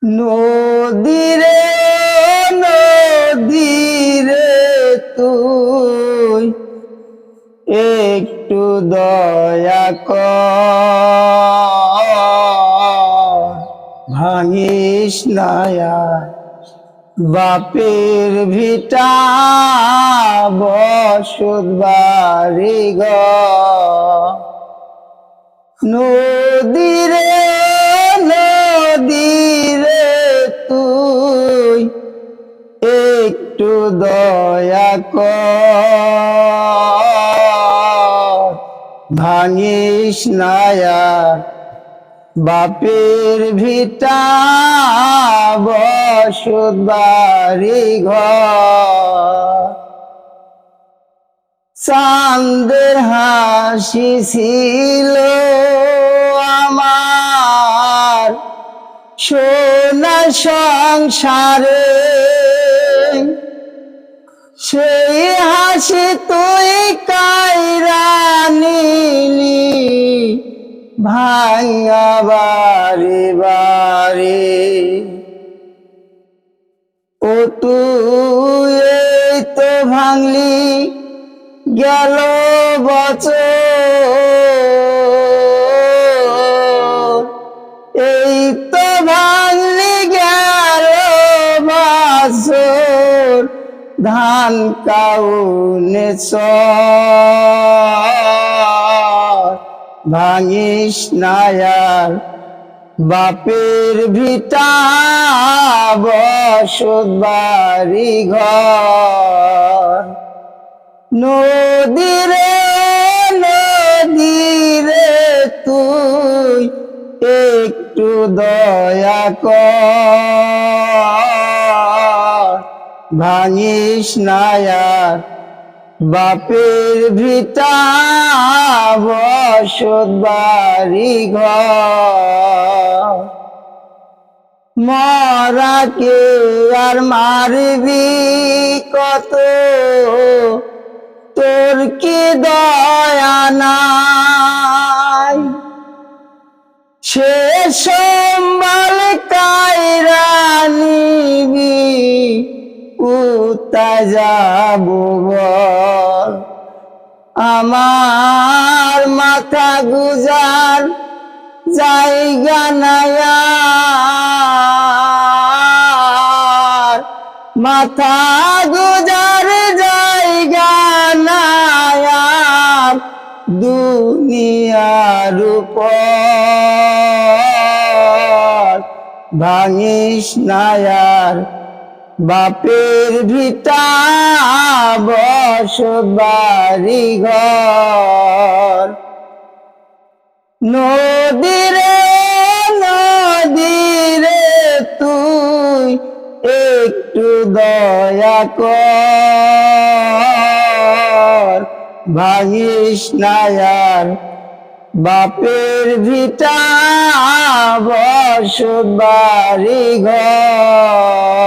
নদীরে নদীরে তুই একটু দয়া কর, ভাঙিস না আর বাপের ভিটা বসত বাড়ি ঘর। নদীরে নদীরে তুই একটু দয়া কর, ভাঙিস না আর বাপের ভিটা বসত বাড়ি ঘর। চাঁদের হাসি ছিল আমার সোনা সংসারে, সেই হাসি তুই কাইরা নিলি ভাঙা বাড়ি বাড়ি। ও তুই এই তো ভাঙলি গেল বছর, এই তো ভাঙলি গেল বছর, ধান কাউনে ভাঙিস না আর বাপের ভিটা বসত বাড়ি ঘর। নদীরে নদীরে তুই একটু দয়া কর, ভাঙিস না আর বাপের ভিটা বসত বাড়ি ঘর। মরাকে আর মারবি কত, তোর কি দয়া নাই? সে সম্বল কাইরা নিবি কোথায় যাব বল? আমার মাথা গুজার জায়গা নাই আর, মাথা গুজার জায়গা নাই আর দুনিয়ার উপর। ভাঙিস না আর বাপের ভিটা বসত বাড়ি ঘর। নদীরে নদীরে তুই একটু দয়া কর, ভাঙিস না আর বাপের ভিটা বসত বাড়ি ঘর।